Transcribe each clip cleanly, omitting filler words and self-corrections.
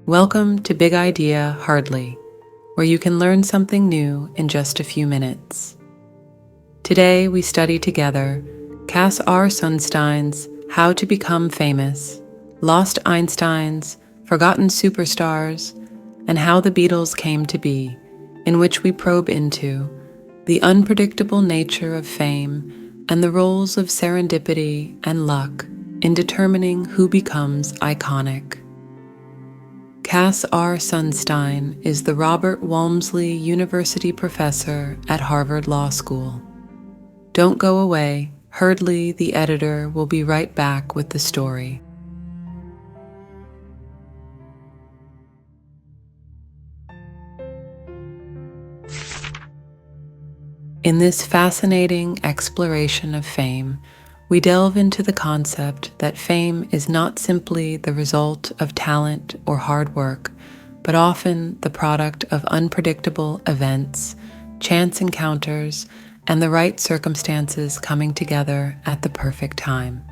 Welcome to Big Idea Hardly, where you can learn something new in just a few minutes. Today we study together Cass R. Sunstein's How to Become Famous, Lost Einsteins, Forgotten Superstars, and How the Beatles Came to Be, in which we probe into the unpredictable nature of fame and the roles of serendipity and luck in determining who becomes iconic. Cass R. Sunstein is the Robert Walmsley University professor at Harvard Law School. Don't go away. Hurdley, the editor, will be right back with the story. In this fascinating exploration of fame, we delve into the concept that fame is not simply the result of talent or hard work, but often the product of unpredictable events, chance encounters, and the right circumstances coming together at the perfect time.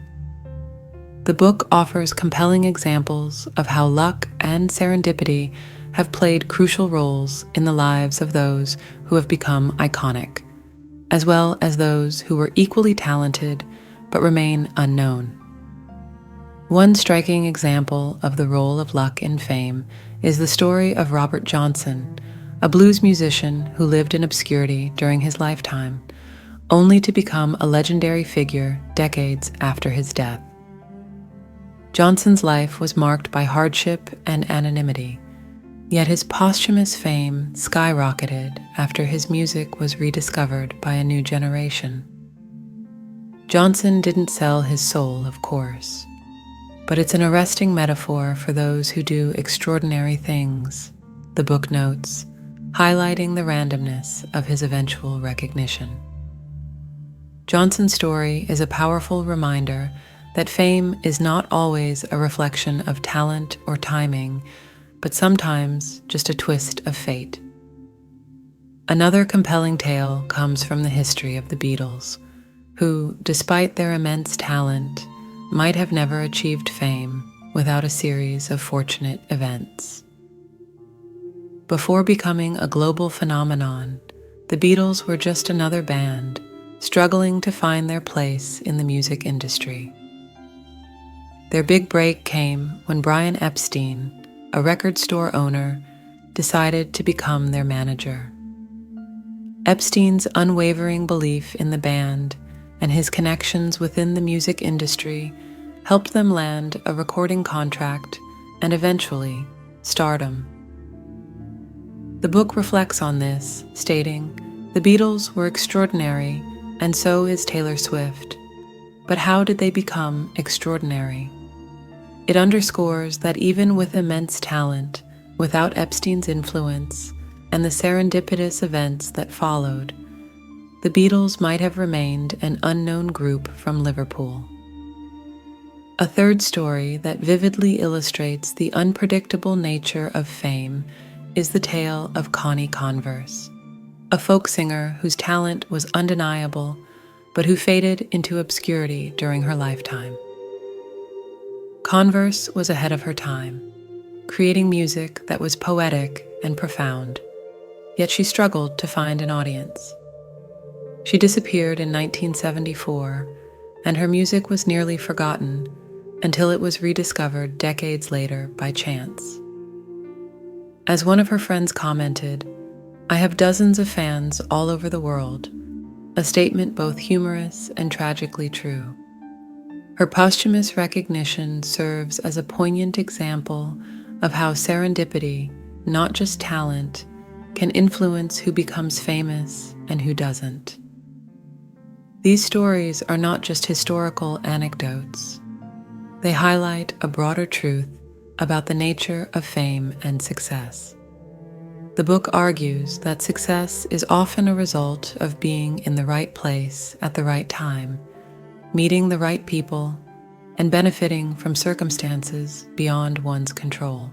The book offers compelling examples of how luck and serendipity have played crucial roles in the lives of those who have become iconic, as well as those who were equally talented but remain unknown. One striking example of the role of luck in fame is the story of Robert Johnson, a blues musician who lived in obscurity during his lifetime, only to become a legendary figure decades after his death. Johnson's life was marked by hardship and anonymity, yet his posthumous fame skyrocketed after his music was rediscovered by a new generation. Johnson didn't sell his soul, of course, but it's an arresting metaphor for those who do extraordinary things, the book notes, highlighting the randomness of his eventual recognition. Johnson's story is a powerful reminder that fame is not always a reflection of talent or timing, but sometimes just a twist of fate. Another compelling tale comes from the history of the Beatles, who, despite their immense talent, might have never achieved fame without a series of fortunate events. Before becoming a global phenomenon, the Beatles were just another band struggling to find their place in the music industry. Their big break came when Brian Epstein, a record store owner, decided to become their manager. Epstein's unwavering belief in the band and his connections within the music industry helped them land a recording contract and eventually stardom. The book reflects on this, stating, "The Beatles were extraordinary, and so is Taylor Swift. But how did they become extraordinary?" It underscores that even with immense talent, without Epstein's influence and the serendipitous events that followed, the Beatles might have remained an unknown group from Liverpool. A third story that vividly illustrates the unpredictable nature of fame is the tale of Connie Converse, a folk singer whose talent was undeniable, but who faded into obscurity during her lifetime. Converse was ahead of her time, creating music that was poetic and profound, yet she struggled to find an audience. She disappeared in 1974, and her music was nearly forgotten until it was rediscovered decades later by chance. As one of her friends commented, "I have dozens of fans all over the world," a statement both humorous and tragically true. Her posthumous recognition serves as a poignant example of how serendipity, not just talent, can influence who becomes famous and who doesn't. These stories are not just historical anecdotes. They highlight a broader truth about the nature of fame and success. The book argues that success is often a result of being in the right place at the right time, meeting the right people, and benefiting from circumstances beyond one's control.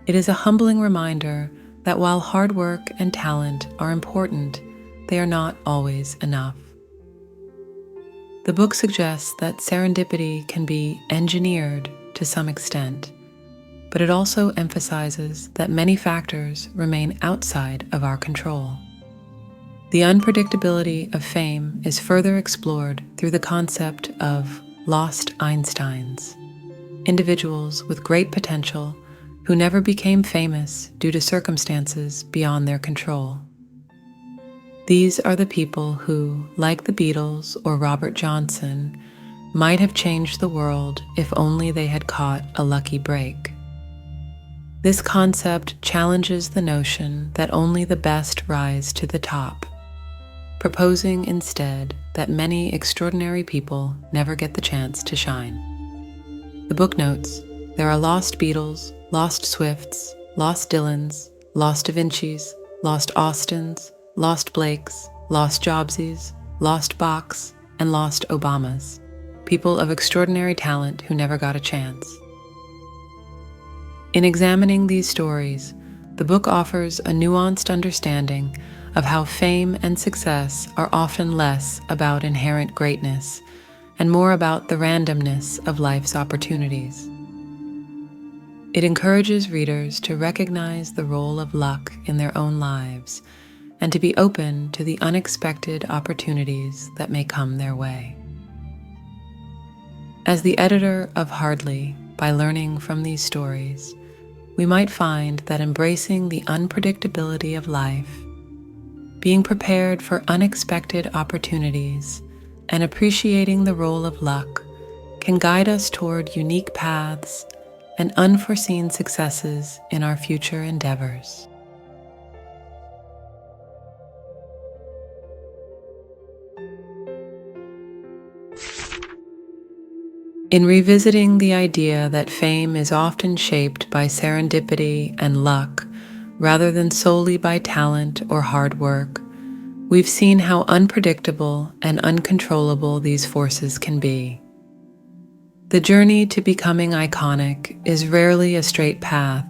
It is a humbling reminder that while hard work and talent are important, they are not always enough. The book suggests that serendipity can be engineered to some extent, but it also emphasizes that many factors remain outside of our control. The unpredictability of fame is further explored through the concept of lost Einsteins, individuals with great potential who never became famous due to circumstances beyond their control. These are the people who, like the Beatles or Robert Johnson, might have changed the world if only they had caught a lucky break. This concept challenges the notion that only the best rise to the top, proposing instead that many extraordinary people never get the chance to shine. The book notes, there are lost Beatles, lost Swifts, lost Dylans, lost Da Vincis, lost Austins, lost Blakes, lost Jobsies, lost Bachs, and lost Obamas, people of extraordinary talent who never got a chance. In examining these stories, the book offers a nuanced understanding of how fame and success are often less about inherent greatness and more about the randomness of life's opportunities. It encourages readers to recognize the role of luck in their own lives and to be open to the unexpected opportunities that may come their way. As the editor of Hardly, by learning from these stories, we might find that embracing the unpredictability of life, being prepared for unexpected opportunities, and appreciating the role of luck can guide us toward unique paths and unforeseen successes in our future endeavors. In revisiting the idea that fame is often shaped by serendipity and luck rather than solely by talent or hard work, we've seen how unpredictable and uncontrollable these forces can be. The journey to becoming iconic is rarely a straight path,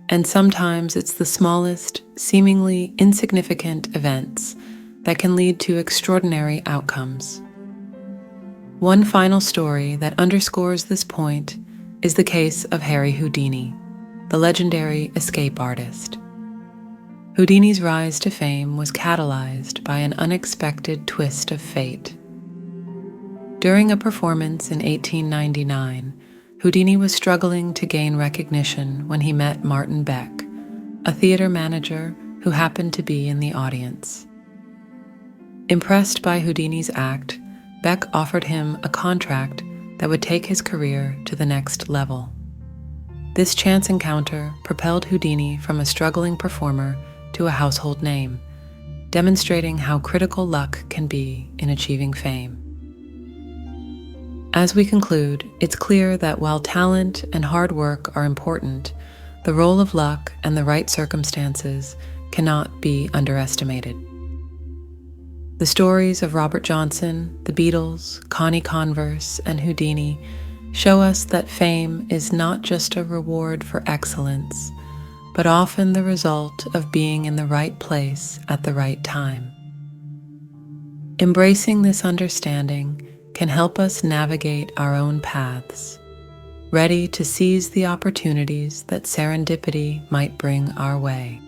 and sometimes it's the smallest, seemingly insignificant events that can lead to extraordinary outcomes. One final story that underscores this point is the case of Harry Houdini, the legendary escape artist. Houdini's rise to fame was catalyzed by an unexpected twist of fate. During a performance in 1899, Houdini was struggling to gain recognition when he met Martin Beck, a theater manager who happened to be in the audience. Impressed by Houdini's act, Beck offered him a contract that would take his career to the next level. This chance encounter propelled Houdini from a struggling performer to a household name, demonstrating how critical luck can be in achieving fame. As we conclude, it's clear that while talent and hard work are important, the role of luck and the right circumstances cannot be underestimated. The stories of Robert Johnson, the Beatles, Connie Converse, and Houdini show us that fame is not just a reward for excellence, but often the result of being in the right place at the right time. Embracing this understanding can help us navigate our own paths, ready to seize the opportunities that serendipity might bring our way.